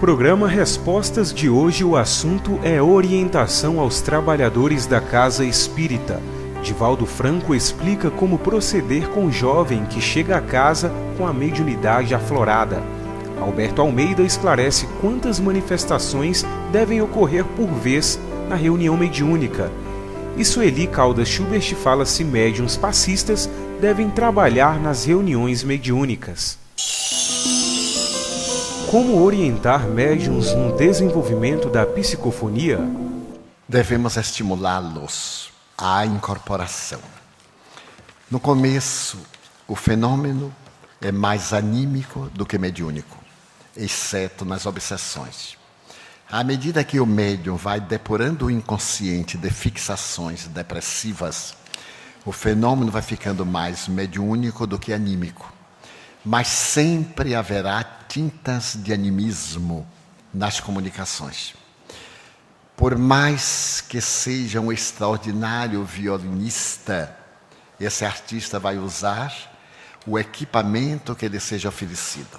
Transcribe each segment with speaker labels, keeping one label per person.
Speaker 1: programa Respostas de hoje o assunto é orientação aos trabalhadores da Casa Espírita. Divaldo Franco explica como proceder com o jovem que chega à casa com a mediunidade aflorada. Alberto Almeida esclarece quantas manifestações devem ocorrer por vez na reunião mediúnica. E Sueli Caldas Schubert fala se médiuns passistas devem trabalhar nas reuniões mediúnicas. Como orientar médiuns no desenvolvimento da psicofonia?
Speaker 2: Devemos estimulá-los à incorporação. No começo, o fenômeno é mais anímico do que mediúnico, exceto nas obsessões. À medida que o médium vai depurando o inconsciente de fixações depressivas, o fenômeno vai ficando mais mediúnico do que anímico. Mas sempre haverá tintas de animismo nas comunicações. Por mais que seja um extraordinário violinista, esse artista vai usar o equipamento que lhe seja oferecido.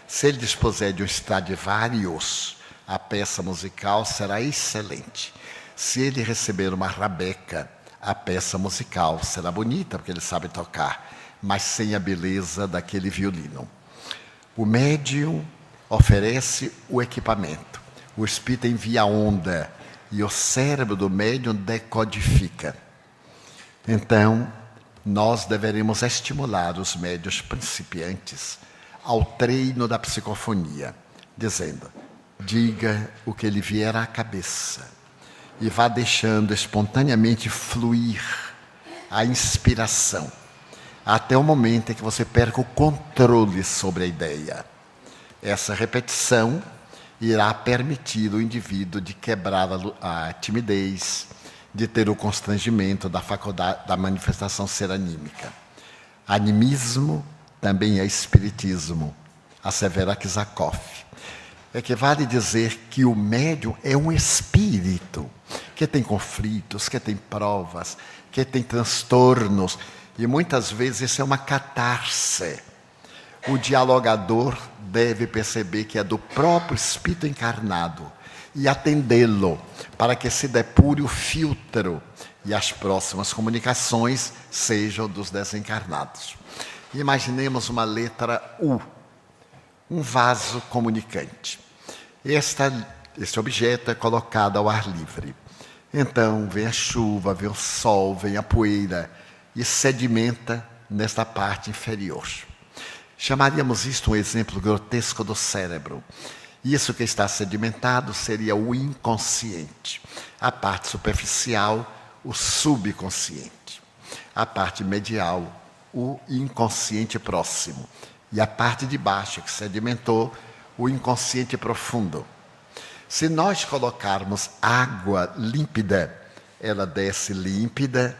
Speaker 2: Se ele dispuser de um Stradivarius, a peça musical será excelente. Se ele receber uma rabeca, a peça musical será bonita, porque ele sabe tocar, mas sem a beleza daquele violino. O médium oferece o equipamento. O espírito envia a onda e o cérebro do médium decodifica. Então, nós deveremos estimular os médiuns principiantes ao treino da psicofonia, dizendo: diga o que lhe vier à cabeça e vá deixando espontaneamente fluir a inspiração, até o momento em que você perca o controle sobre a ideia. Essa repetição irá permitir o indivíduo de quebrar a timidez, de ter o constrangimento da faculdade da manifestação ser anímica. Animismo também é espiritismo, assevera Kizakov. Equivale dizer que o médium é um espírito que tem conflitos, que tem provas, que tem transtornos, e muitas vezes isso é uma catarse. O dialogador deve perceber que é do próprio espírito encarnado e atendê-lo para que se depure o filtro e as próximas comunicações sejam dos desencarnados. Imaginemos uma letra U, um vaso comunicante. Este objeto é colocado ao ar livre. Então vem a chuva, vem o sol, vem a poeira e sedimenta nesta parte inferior. Chamaríamos isto um exemplo grotesco do cérebro. Isso que está sedimentado seria o inconsciente. A parte superficial, o subconsciente. A parte medial, o inconsciente próximo. E a parte de baixo que sedimentou, o inconsciente profundo. Se nós colocarmos água límpida, ela desce límpida,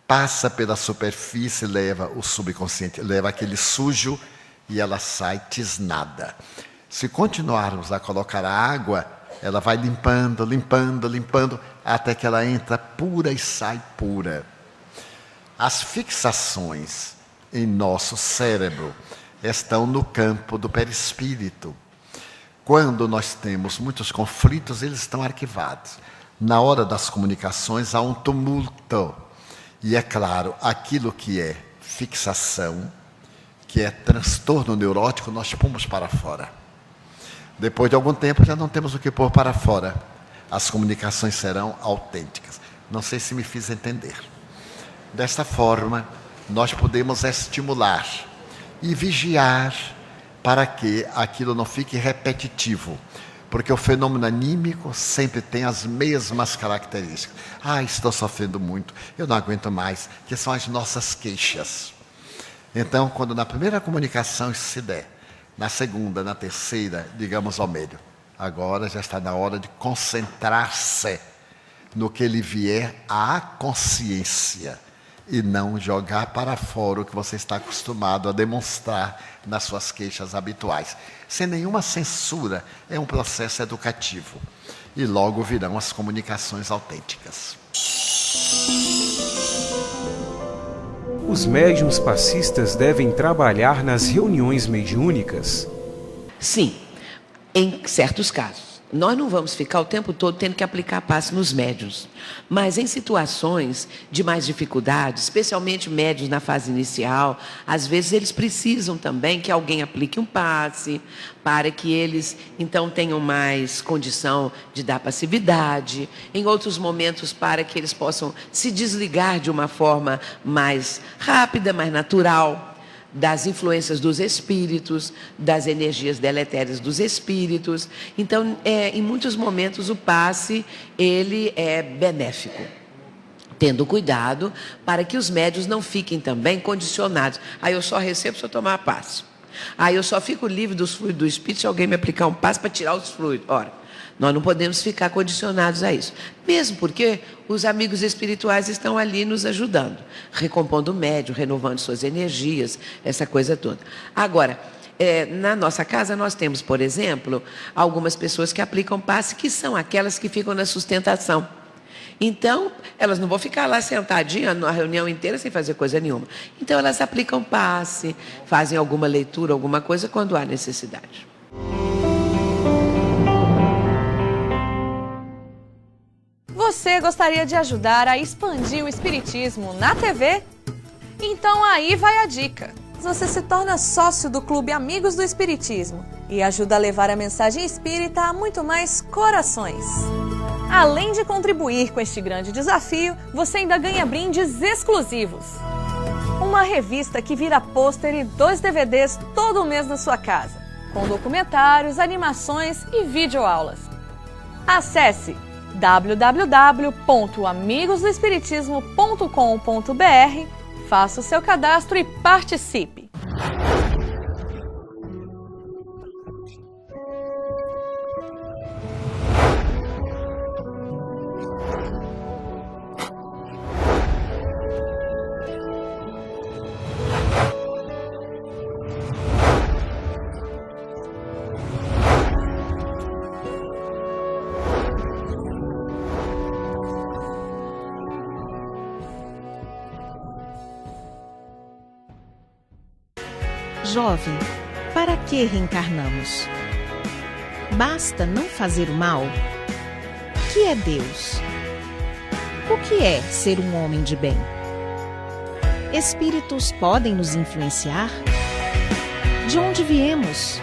Speaker 2: passa pela superfície, leva o subconsciente, leva aquele sujo e ela sai tisnada. Se continuarmos a colocar a água, ela vai limpando, limpando, limpando, até que ela entra pura e sai pura. As fixações em nosso cérebro estão no campo do perispírito. Quando nós temos muitos conflitos, eles estão arquivados. Na hora das comunicações há um tumulto. E é claro, aquilo que é fixação, que é transtorno neurótico, nós pomos para fora. Depois de algum tempo já não temos o que pôr para fora. As comunicações serão autênticas. Não sei se me fiz entender. Desta forma, nós podemos estimular e vigiar para que aquilo não fique repetitivo. Porque o fenômeno anímico sempre tem as mesmas características. Estou sofrendo muito, eu não aguento mais, que são as nossas queixas. Então, quando na primeira comunicação isso se der, na segunda, na terceira, digamos ao médium, agora já está na hora de concentrar-se no que lhe vier à consciência e não jogar para fora o que você está acostumado a demonstrar nas suas queixas habituais. Sem nenhuma censura, é um processo educativo. E logo virão as comunicações autênticas.
Speaker 1: Os médiuns passistas devem trabalhar nas reuniões mediúnicas?
Speaker 3: Sim. em certos casos. Nós não vamos ficar o tempo todo tendo que aplicar passe nos médiuns. Mas em situações de mais dificuldade, especialmente médiuns na fase inicial, às vezes eles precisam também que alguém aplique um passe, para que eles então tenham mais condição de dar passividade. Em outros momentos, para que eles possam se desligar de uma forma mais rápida, mais natural, das influências dos espíritos, das energias deletérias dos espíritos. Então, em muitos momentos, o passe, ele é benéfico, tendo cuidado para que os médiuns não fiquem também condicionados. Aí eu só recebo se eu tomar passe. Aí eu só fico livre dos fluidos do espírito se alguém me aplicar um passe para tirar os fluidos. Ora, nós não podemos ficar condicionados a isso. Mesmo porque os amigos espirituais estão ali nos ajudando, recompondo o médium, renovando suas energias, essa coisa toda. Agora, na nossa casa nós temos, por exemplo, algumas pessoas que aplicam passe, que são aquelas que ficam na sustentação. Então, elas não vão ficar lá sentadinhas na reunião inteira sem fazer coisa nenhuma. Então, elas aplicam passe, fazem alguma leitura, alguma coisa, quando há necessidade.
Speaker 4: Você gostaria de ajudar a expandir o Espiritismo na TV? Então aí vai a dica. Você se torna sócio do Clube Amigos do Espiritismo e ajuda a levar a mensagem espírita a muito mais corações. Além de contribuir com este grande desafio, você ainda ganha brindes exclusivos. Uma revista que vira pôster e 2 DVDs todo mês na sua casa, com documentários, animações e videoaulas. Acesse www.amigosdoespiritismo.com.br, faça o seu cadastro e participe!
Speaker 5: Jovem, para que reencarnamos? Basta não fazer o mal? O que é Deus? O que é ser um homem de bem? Espíritos podem nos influenciar? De onde viemos?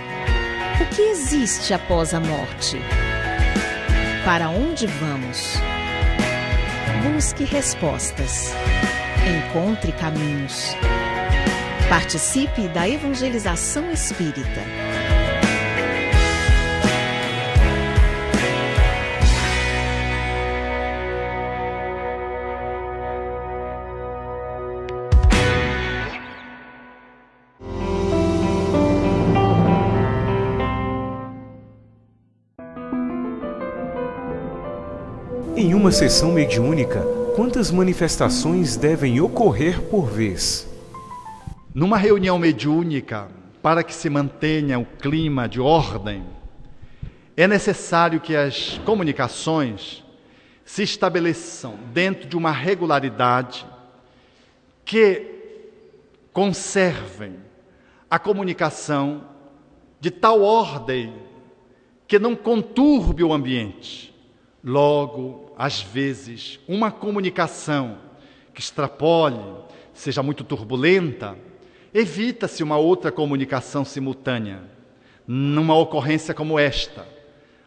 Speaker 5: O que existe após a morte? Para onde vamos? Busque respostas. Encontre caminhos. Participe da evangelização espírita.
Speaker 1: Em uma sessão mediúnica, quantas manifestações devem ocorrer por vez?
Speaker 6: Numa reunião mediúnica, para que se mantenha o clima de ordem, é necessário que as comunicações se estabeleçam dentro de uma regularidade que conservem a comunicação de tal ordem que não conturbe o ambiente. Logo, às vezes, uma comunicação que extrapole, seja muito turbulenta, evita-se uma outra comunicação simultânea, numa ocorrência como esta.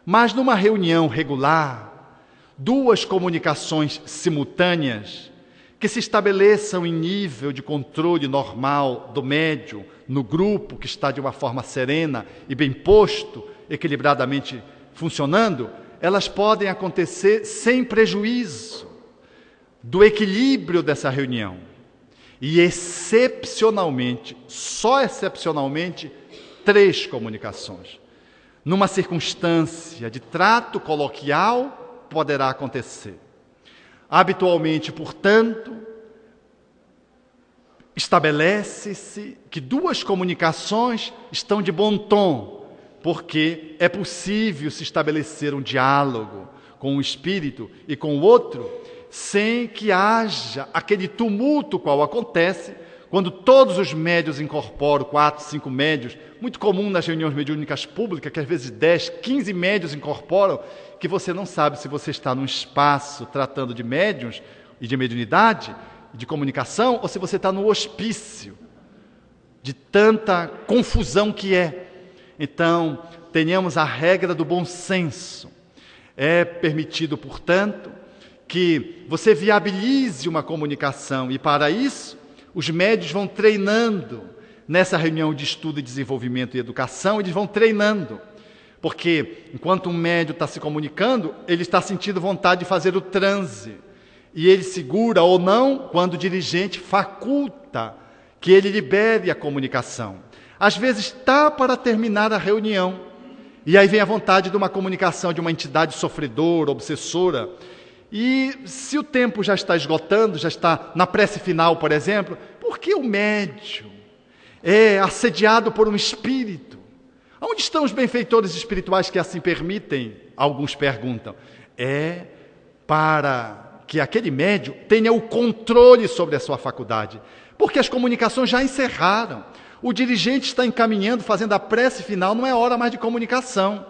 Speaker 6: Mas numa reunião regular, 2 comunicações simultâneas que se estabeleçam em nível de controle normal do médium, no grupo que está de uma forma serena e bem posto, equilibradamente funcionando, elas podem acontecer sem prejuízo do equilíbrio dessa reunião. E excepcionalmente, só excepcionalmente, 3 comunicações. Numa circunstância de trato coloquial, poderá acontecer. Habitualmente, portanto, estabelece-se que 2 comunicações estão de bom tom, porque é possível se estabelecer um diálogo com um espírito e com o outro, sem que haja aquele tumulto qual acontece quando todos os médios incorporam, 4, 5 médios, muito comum nas reuniões mediúnicas públicas, que às vezes 10, 15 médios incorporam, que você não sabe se você está num espaço tratando de médiuns e de mediunidade, de comunicação, ou se você está no hospício, de tanta confusão que é. Então, tenhamos a regra do bom senso. É permitido, portanto, que você viabilize uma comunicação, e para isso, os médiuns vão treinando nessa reunião de estudo, desenvolvimento e educação, eles vão treinando. Porque, enquanto um médium está se comunicando, ele está sentindo vontade de fazer o transe. E ele segura ou não quando o dirigente faculta que ele libere a comunicação. Às vezes está para terminar a reunião, e aí vem a vontade de uma comunicação de uma entidade sofredora, obsessora. E se o tempo já está esgotando, já está na prece final, por exemplo, por que o médium é assediado por um espírito? Onde estão os benfeitores espirituais que assim permitem? Alguns perguntam. É para que aquele médium tenha o controle sobre a sua faculdade, porque as comunicações já encerraram. O dirigente está encaminhando, fazendo a prece final, não é hora mais de comunicação.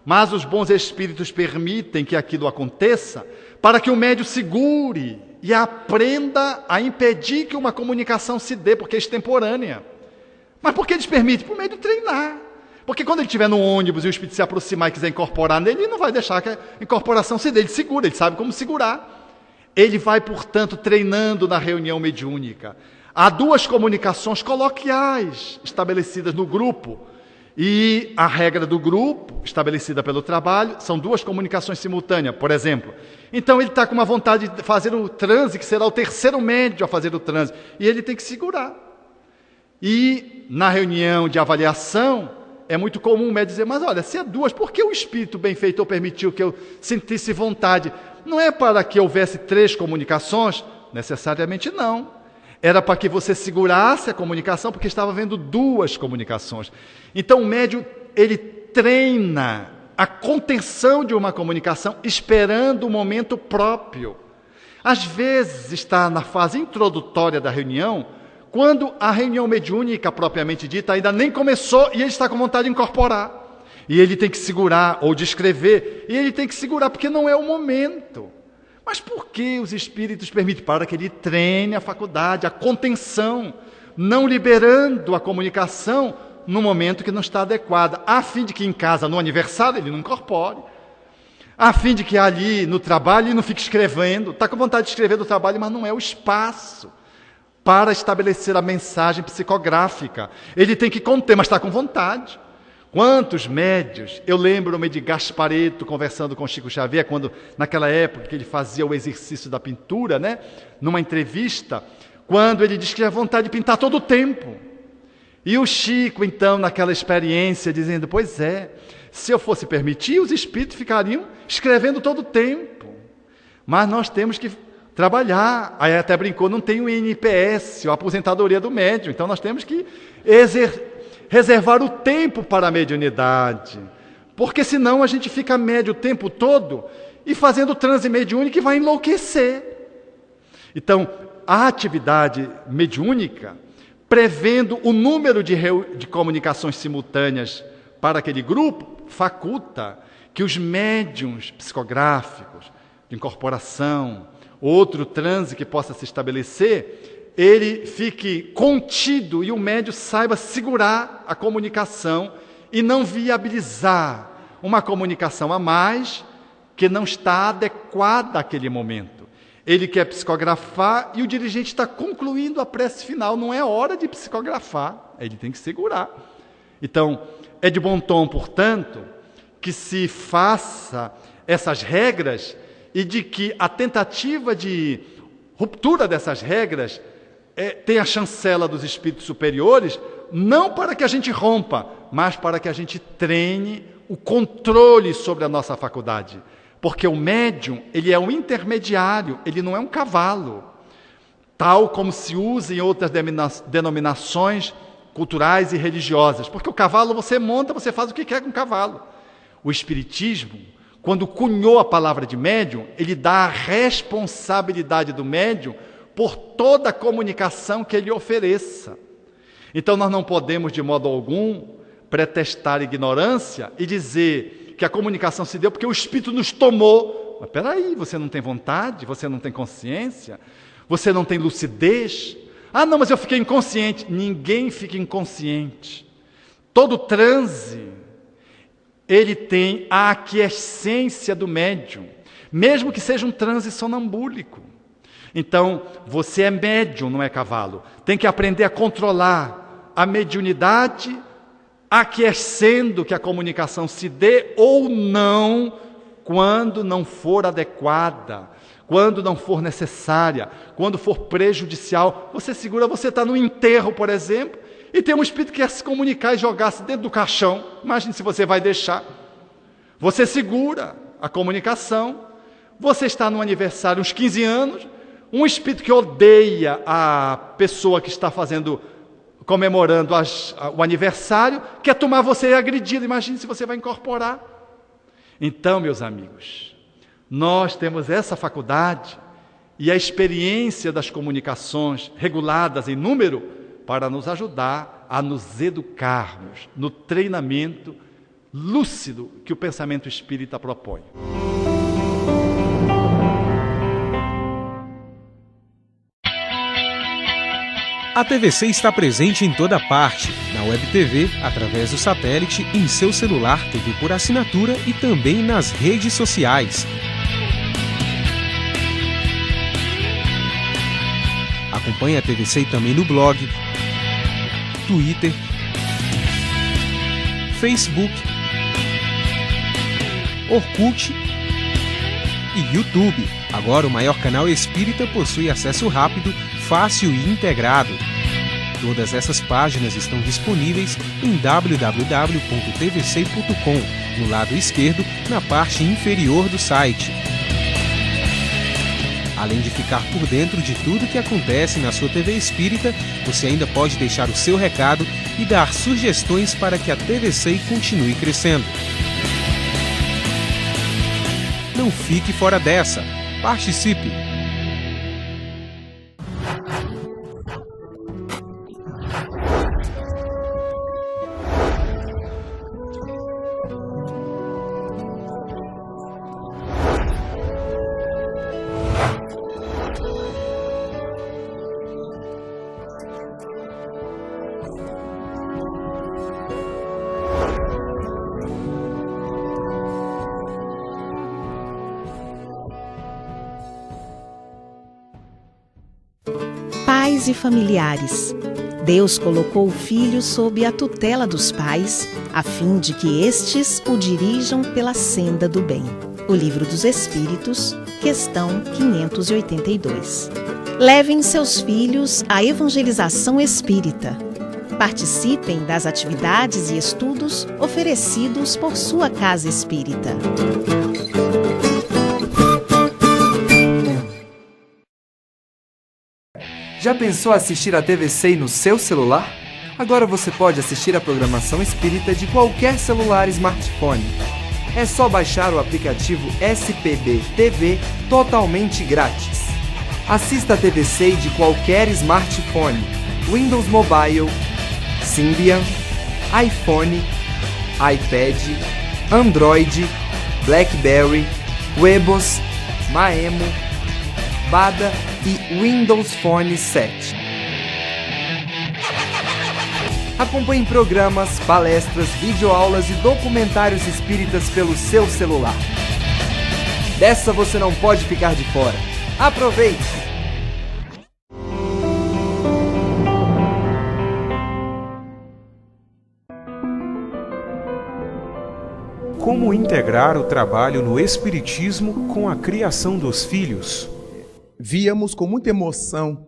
Speaker 6: Mas os bons espíritos permitem que aquilo aconteça para que o médium segure e aprenda a impedir que uma comunicação se dê, porque é extemporânea. Mas por que eles permitem? Para o médium treinar. Porque quando ele estiver no ônibus e o espírito se aproximar e quiser incorporar nele, ele não vai deixar que a incorporação se dê, ele segura, ele sabe como segurar. Ele vai, portanto, treinando na reunião mediúnica. Há 2 comunicações coloquiais estabelecidas no grupo, e a regra do grupo, estabelecida pelo trabalho, são 2 comunicações simultâneas, por exemplo. Então ele está com uma vontade de fazer o transe, que será o terceiro médium a fazer o transe, e ele tem que segurar. E na reunião de avaliação, é muito comum o médium dizer, mas olha, se é 2, por que o espírito benfeitor permitiu que eu sentisse vontade? Não é para que houvesse 3 comunicações? Necessariamente não. Era para que você segurasse a comunicação, porque estava havendo 2 comunicações. Então o médium, ele treina a contenção de uma comunicação, esperando o momento próprio. Às vezes está na fase introdutória da reunião, quando a reunião mediúnica propriamente dita ainda nem começou e ele está com vontade de incorporar. E ele tem que segurar, ou descrever, e ele tem que segurar porque não é o momento. Mas por que os espíritos permitem? Para que ele treine a faculdade, a contenção, não liberando a comunicação no momento que não está adequada, a fim de que em casa, no aniversário, ele não incorpore, a fim de que ali no trabalho ele não fique escrevendo, está com vontade de escrever do trabalho, mas não é o espaço para estabelecer a mensagem psicográfica. Ele tem que conter, mas está com vontade. Quantos médios, eu lembro-me de Gasparetto conversando com Chico Xavier, quando naquela época que ele fazia o exercício da pintura, né? Numa entrevista, quando ele disse que tinha vontade de pintar todo o tempo. E o Chico, então, naquela experiência, dizendo, pois é, se eu fosse permitir, os espíritos ficariam escrevendo todo o tempo. Mas nós temos que trabalhar. Aí até brincou, não tem o INPS, a aposentadoria do médium, então nós temos que reservar o tempo para a mediunidade, porque senão a gente fica médio o tempo todo e fazendo transe mediúnico e vai enlouquecer. Então, a atividade mediúnica, prevendo o número de comunicações simultâneas para aquele grupo, faculta que os médiuns psicográficos, de incorporação, outro transe que possa se estabelecer, ele fique contido e o médium saiba segurar a comunicação e não viabilizar uma comunicação a mais que não está adequada àquele momento. Ele quer psicografar e o dirigente está concluindo a prece final, não é hora de psicografar, ele tem que segurar. Então, é de bom tom, portanto, que se faça essas regras e de que a tentativa de ruptura dessas regras tem a chancela dos espíritos superiores, não para que a gente rompa, mas para que a gente treine o controle sobre a nossa faculdade. Porque o médium, ele é um intermediário, ele não é um cavalo, tal como se usa em outras denominações culturais e religiosas. Porque o cavalo você monta, você faz o que quer com o cavalo. O Espiritismo, quando cunhou a palavra de médium, ele dá a responsabilidade do médium por toda a comunicação que ele ofereça. Então nós não podemos de modo algum pretextar ignorância e dizer que a comunicação se deu porque o Espírito nos tomou. Mas peraí, você não tem vontade, você não tem consciência, você não tem lucidez. Ah não, mas eu fiquei inconsciente. Ninguém fica inconsciente. Todo transe, ele tem a aquiescência do médium, mesmo que seja um transe sonambúlico. Então, você é médium, não é cavalo. Tem que aprender a controlar a mediunidade, aquiescendo que a comunicação se dê ou não, quando não for adequada, quando não for necessária, quando for prejudicial. Você segura, você está no enterro, por exemplo, e tem um espírito que quer se comunicar e jogar-se dentro do caixão. Imagine se você vai deixar. Você segura a comunicação. Você está no aniversário, uns 15 anos, um espírito que odeia a pessoa que está comemorando o aniversário, quer tomar você e agredi-lo. Imagine se você vai incorporar. Então, meus amigos, nós temos essa faculdade e a experiência das comunicações reguladas em número para nos ajudar a nos educarmos no treinamento lúcido que o pensamento espírita propõe.
Speaker 1: A TVC está presente em toda parte, na Web TV, através do satélite, em seu celular, TV por assinatura e também nas redes sociais. Acompanhe a TVC também no blog, Twitter, Facebook, Orkut e YouTube. Agora o maior canal espírita possui acesso rápido, fácil e integrado. Todas essas páginas estão disponíveis em www.tvc.com, no lado esquerdo, na parte inferior do site. Além de ficar por dentro de tudo que acontece na sua TV Espírita, você ainda pode deixar o seu recado e dar sugestões para que a TVC continue crescendo. Não fique fora dessa. Participe!
Speaker 5: Pais e familiares. Deus colocou o filho sob a tutela dos pais, a fim de que estes o dirijam pela senda do bem. O Livro dos Espíritos, questão 582. Levem seus filhos à evangelização espírita. Participem das atividades e estudos oferecidos por sua casa espírita.
Speaker 7: Já pensou assistir a TVC no seu celular? Agora você pode assistir a programação espírita de qualquer celular e smartphone. É só baixar o aplicativo SPB TV totalmente grátis. Assista a TVC de qualquer smartphone, Windows Mobile, Symbian, iPhone, iPad, Android, BlackBerry, Webos, Maemo, Bada e Windows Phone 7. Acompanhe programas, palestras, videoaulas e documentários espíritas pelo seu celular. Dessa você não pode ficar de fora. Aproveite!
Speaker 1: Como integrar o trabalho no Espiritismo com a criação dos filhos?
Speaker 8: Víamos com muita emoção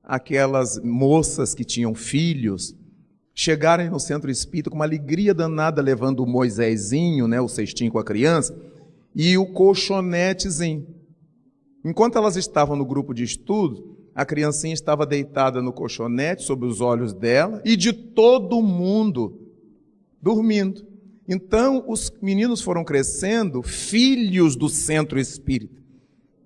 Speaker 8: aquelas moças que tinham filhos chegarem no centro espírita com uma alegria danada, levando o Moisésinho, o cestinho com a criança, e o colchonetezinho. Enquanto elas estavam no grupo de estudo, a criancinha estava deitada no colchonete, sob os olhos dela, e de todo mundo dormindo. Então, os meninos foram crescendo filhos do centro espírita.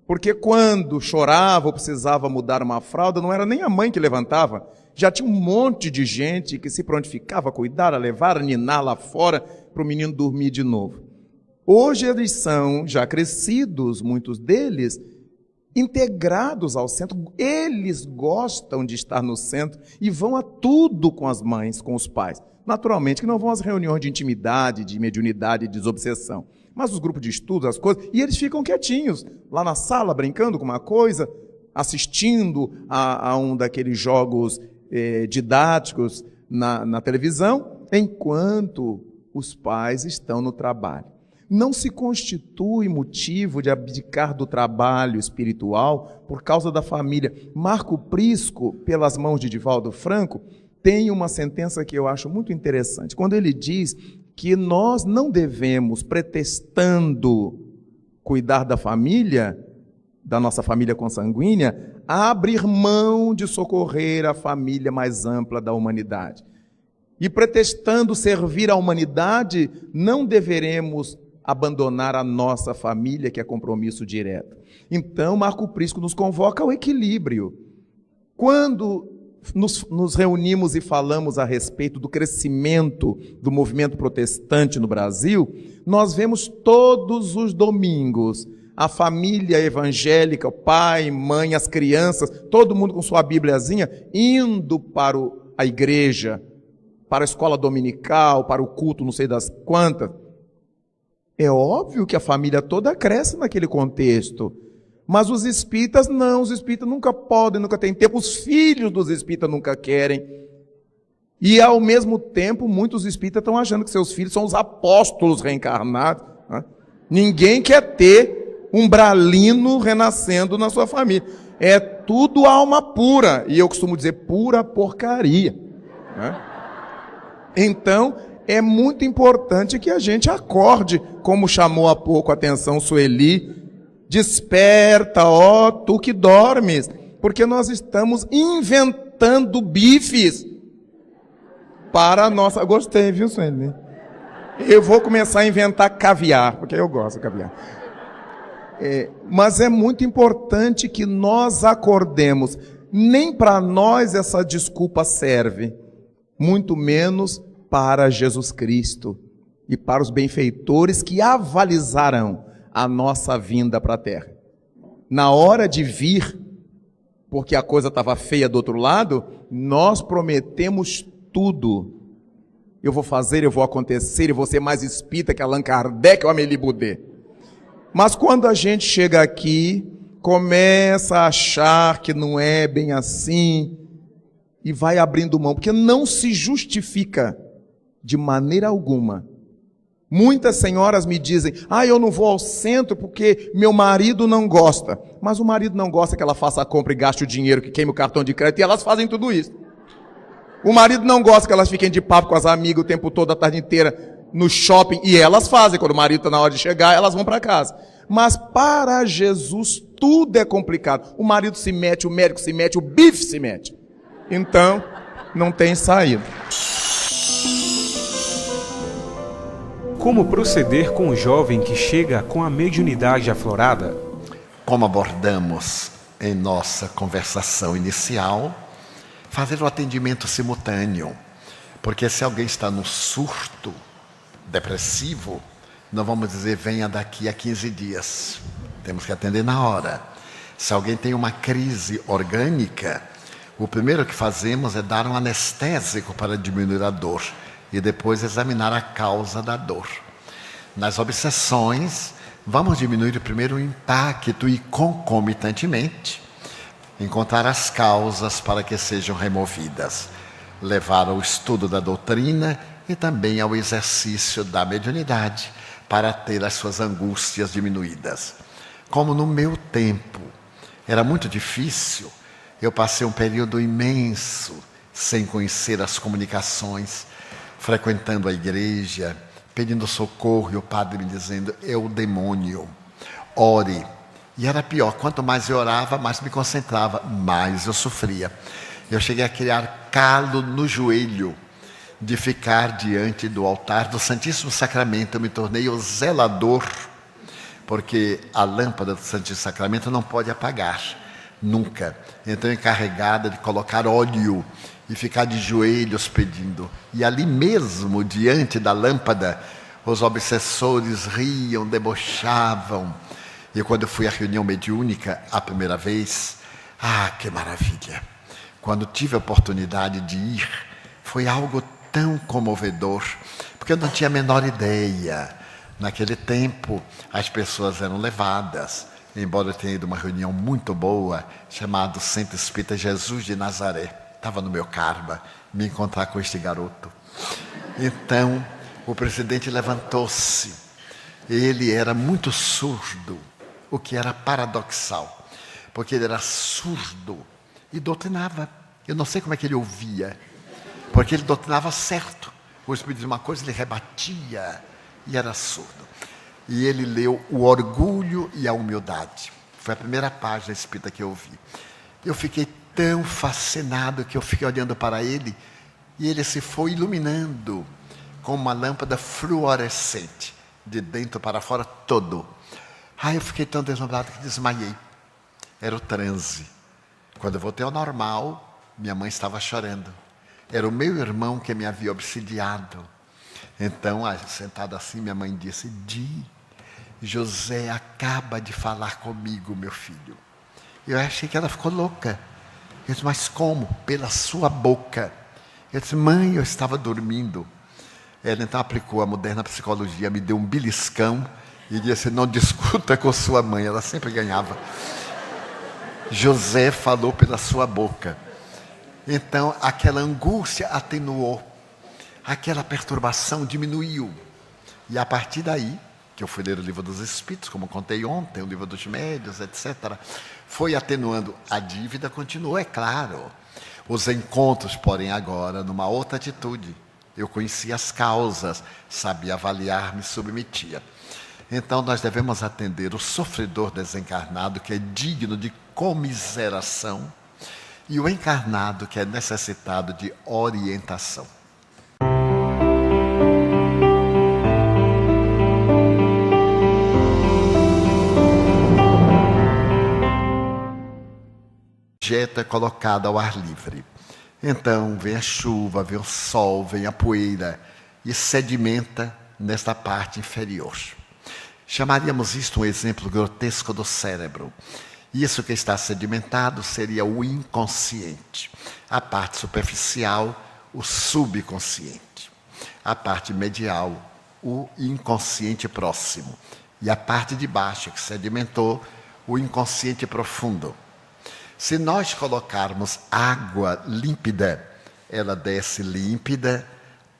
Speaker 8: Porque quando chorava ou precisava mudar uma fralda, não era nem a mãe que levantava. Já tinha um monte de gente que se prontificava a cuidar, a levar, a ninar lá fora para o menino dormir de novo. Hoje eles são já crescidos, muitos deles, integrados ao centro. Eles gostam de estar no centro e vão a tudo com as mães, com os pais. Naturalmente que não vão às reuniões de intimidade, de mediunidade, de desobsessão. Mas os grupos de estudo, as coisas, e eles ficam quietinhos, lá na sala, brincando com uma coisa, assistindo a um daqueles jogos didáticos na televisão, enquanto os pais estão no trabalho. Não se constitui motivo de abdicar do trabalho espiritual por causa da família. Marco Prisco, pelas mãos de Divaldo Franco, tem uma sentença que eu acho muito interessante, quando ele diz que nós não devemos, pretextando cuidar da família, da nossa família consanguínea, abrir mão de socorrer a família mais ampla da humanidade. E pretextando servir à humanidade, não deveremos abandonar a nossa família, que é compromisso direto. Então, Marco Prisco nos convoca ao equilíbrio. Quando nos reunimos e falamos a respeito do crescimento do movimento protestante no Brasil, nós vemos todos os domingos a família evangélica, o pai, mãe, as crianças, todo mundo com sua bíbliazinha, indo para a igreja, para a escola dominical, para o culto, não sei das quantas. É óbvio que a família toda cresce naquele contexto. Mas os espíritas não, os espíritas nunca podem, nunca têm tempo, os filhos dos espíritas nunca querem. E ao mesmo tempo, muitos espíritas estão achando que seus filhos são os apóstolos reencarnados. Né? Ninguém quer ter um bralino renascendo na sua família. É tudo alma pura, e eu costumo dizer pura porcaria. Né? Então, é muito importante que a gente acorde, como chamou há pouco a atenção Sueli. Desperta, ó, tu que dormes, porque nós estamos inventando bifes para a nossa... Gostei, viu, Sueli? Eu vou começar a inventar caviar, porque eu gosto de caviar. Mas é muito importante que nós acordemos. Nem para nós essa desculpa serve, muito menos para Jesus Cristo e para os benfeitores que avalizarão a nossa vinda para a Terra. Na hora de vir, porque a coisa estava feia do outro lado, nós prometemos tudo. Eu vou fazer, eu vou acontecer, eu vou ser mais espírita que Allan Kardec ou Amélie Boudet. Mas quando a gente chega aqui, começa a achar que não é bem assim, e vai abrindo mão, porque não se justifica de maneira alguma. Muitas senhoras me dizem, eu não vou ao centro porque meu marido não gosta. Mas o marido não gosta que ela faça a compra e gaste o dinheiro, que queime o cartão de crédito, e elas fazem tudo isso. O marido não gosta que elas fiquem de papo com as amigas o tempo todo, a tarde inteira, no shopping, e elas fazem. Quando o marido está na hora de chegar, elas vão para casa. Mas para Jesus tudo é complicado. O marido se mete, o médico se mete, o bife se mete. Então, não tem saída.
Speaker 1: Como proceder com o jovem que chega com a mediunidade aflorada?
Speaker 2: Como abordamos em nossa conversação inicial, fazer o atendimento simultâneo. Porque se alguém está no surto depressivo, não vamos dizer venha daqui a 15 dias. Temos que atender na hora. Se alguém tem uma crise orgânica, o primeiro que fazemos é dar um anestésico para diminuir a dor. E depois examinar a causa da dor. Nas obsessões, vamos diminuir primeiro o impacto e, concomitantemente, encontrar as causas para que sejam removidas. Levar ao estudo da doutrina e também ao exercício da mediunidade para ter as suas angústias diminuídas. Como no meu tempo era muito difícil, eu passei um período imenso sem conhecer as comunicações, frequentando a igreja, pedindo socorro, e o padre me dizendo, é o demônio, ore. E era pior, quanto mais eu orava, mais me concentrava, mais eu sofria. Eu cheguei a criar calo no joelho, de ficar diante do altar do Santíssimo Sacramento. Eu me tornei o zelador porque a lâmpada do Santíssimo Sacramento não pode apagar, nunca. Então é encarregada de colocar óleo e ficar de joelhos pedindo. E ali mesmo, diante da lâmpada, os obsessores riam, debochavam. E quando eu fui à reunião mediúnica a primeira vez, que maravilha! Quando tive a oportunidade de ir, foi algo tão comovedor, porque eu não tinha a menor ideia. Naquele tempo, as pessoas eram levadas, embora eu tenha ido a uma reunião muito boa, chamado Centro Espírita Jesus de Nazaré. Estava no meu karma, me encontrar com este garoto. Então, o presidente levantou-se. Ele era muito surdo, o que era paradoxal, porque ele era surdo e doutrinava. Eu não sei como é que ele ouvia, porque ele doutrinava certo. O Espírito dizia uma coisa, ele rebatia, e era surdo. E ele leu O Orgulho e a Humildade. Foi a primeira página espírita que eu vi. Eu fiquei tão fascinado que eu fiquei olhando para ele, e ele se foi iluminando com uma lâmpada fluorescente, de dentro para fora todo. Eu fiquei tão deslumbrado que desmaiei. Era o transe. Quando eu voltei ao normal, minha mãe estava chorando. Era o meu irmão que me havia obsidiado. Então, sentado assim, minha mãe disse: José acaba de falar comigo, meu filho. Eu achei que ela ficou louca. Eu disse: mas como? Pela sua boca. Eu disse: mãe, eu estava dormindo. Ela então aplicou a moderna psicologia, me deu um beliscão e disse: não discuta com sua mãe, ela sempre ganhava. José falou pela sua boca. Então, aquela angústia atenuou, aquela perturbação diminuiu. E a partir daí, que eu fui ler o Livro dos Espíritos, como contei ontem, o Livro dos Médiuns, etc., foi atenuando. A dívida continuou, é claro. Os encontros, porém, agora, numa outra atitude. Eu conhecia as causas, sabia avaliar, me submetia. Então, nós devemos atender o sofredor desencarnado, que é digno de comiseração, e o encarnado, que é necessitado de orientação. O objeto é colocado ao ar livre. Então, vem a chuva, vem o sol, vem a poeira e sedimenta nesta parte inferior. Chamaríamos isto um exemplo grotesco do cérebro. Isso que está sedimentado seria o inconsciente. A parte superficial, o subconsciente. A parte medial, o inconsciente próximo. E a parte de baixo, que sedimentou, o inconsciente profundo. Se nós colocarmos água límpida, ela desce límpida,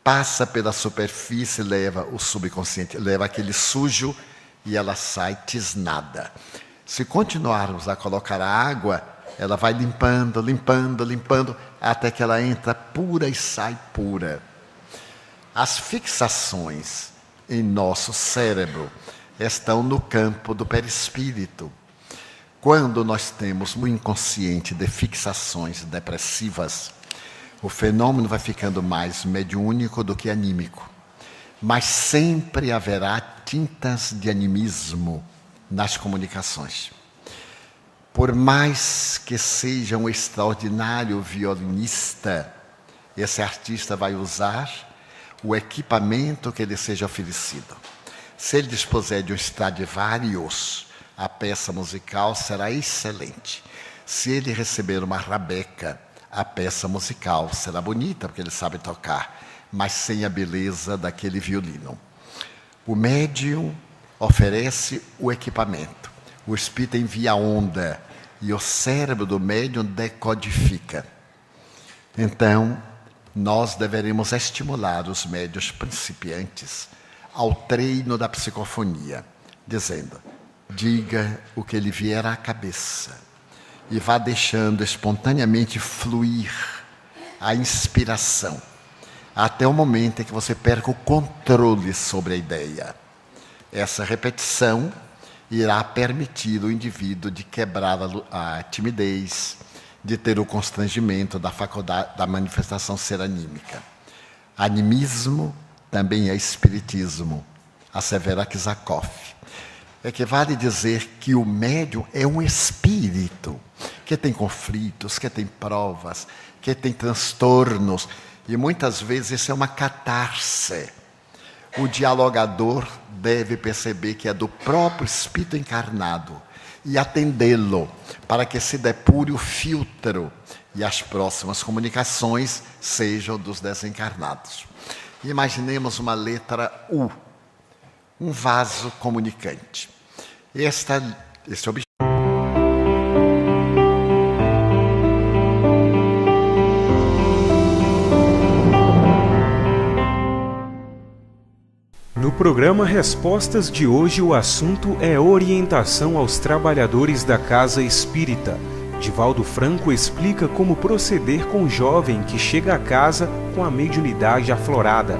Speaker 2: passa pela superfície, leva o subconsciente, leva aquele sujo e ela sai tisnada. Se continuarmos a colocar a água, ela vai limpando, limpando, limpando, até que ela entra pura e sai pura. As fixações em nosso cérebro estão no campo do perispírito. Quando nós temos no inconsciente de fixações depressivas, o fenômeno vai ficando mais mediúnico do que anímico. Mas sempre haverá tintas de animismo nas comunicações. Por mais que seja um extraordinário violinista, esse artista vai usar o equipamento que lhe seja oferecido. Se ele dispuser de um Stradivarius, a peça musical será excelente. Se ele receber uma rabeca, a peça musical será bonita, porque ele sabe tocar, mas sem a beleza daquele violino. O médium oferece o equipamento. O espírito envia a onda e o cérebro do médium decodifica. Então, nós deveremos estimular os médiuns principiantes ao treino da psicofonia, dizendo: diga o que lhe vier à cabeça e vá deixando espontaneamente fluir a inspiração, até o momento em que você perca o controle sobre a ideia. Essa repetição irá permitir o indivíduo de quebrar a timidez, de ter o constrangimento da faculdade da manifestação ser anímica. Animismo também é espiritismo, assevera Kizakov. é que vale dizer que o médium é um espírito que tem conflitos, que tem provas, que tem transtornos, e muitas vezes isso é uma catarse. O dialogador deve perceber que é do próprio espírito encarnado e atendê-lo para que se depure o filtro e as próximas comunicações sejam dos desencarnados. Imaginemos uma letra U, um vaso comunicante. Este objeto.
Speaker 1: No programa Respostas de hoje, o assunto é orientação aos trabalhadores da Casa Espírita. Divaldo Franco explica como proceder com o jovem que chega a casa com a mediunidade aflorada.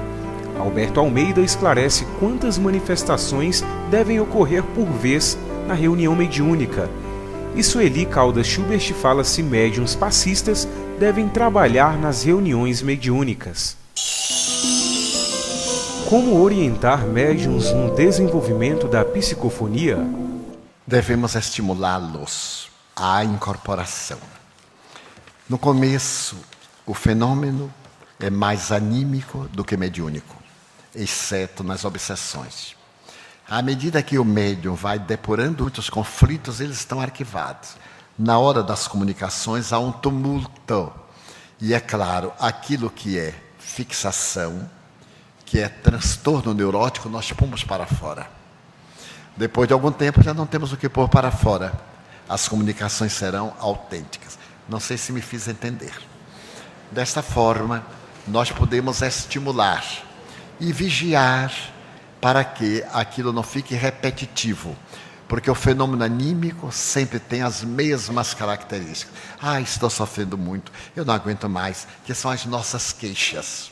Speaker 1: Alberto Almeida esclarece quantas manifestações devem ocorrer por vez na reunião mediúnica. E Sueli Caldas Schubert fala se médiuns passistas devem trabalhar nas reuniões mediúnicas. Como orientar médiuns no desenvolvimento da psicofonia?
Speaker 2: Devemos estimulá-los à incorporação. No começo, o fenômeno é mais anímico do que mediúnico, exceto nas obsessões. À medida que o médium vai depurando muitos conflitos, eles estão arquivados. Na hora das comunicações há um tumulto. E é claro, aquilo que é fixação, que é transtorno neurótico, nós pomos para fora. Depois de algum tempo já não temos o que pôr para fora. As comunicações serão autênticas. Não sei se me fiz entender. Desta forma, nós podemos estimular e vigiar para que aquilo não fique repetitivo. Porque o fenômeno anímico sempre tem as mesmas características. Estou sofrendo muito, eu não aguento mais, que são as nossas queixas.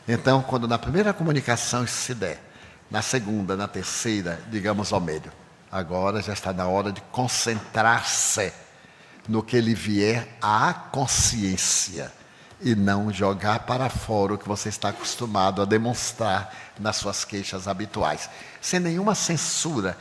Speaker 2: Então, quando na primeira comunicação isso se der, na segunda, na terceira, digamos ao médium, agora já está na hora de concentrar-se no que lhe vier à consciência e não jogar para fora o que você está acostumado a demonstrar nas suas queixas habituais, sem nenhuma censura.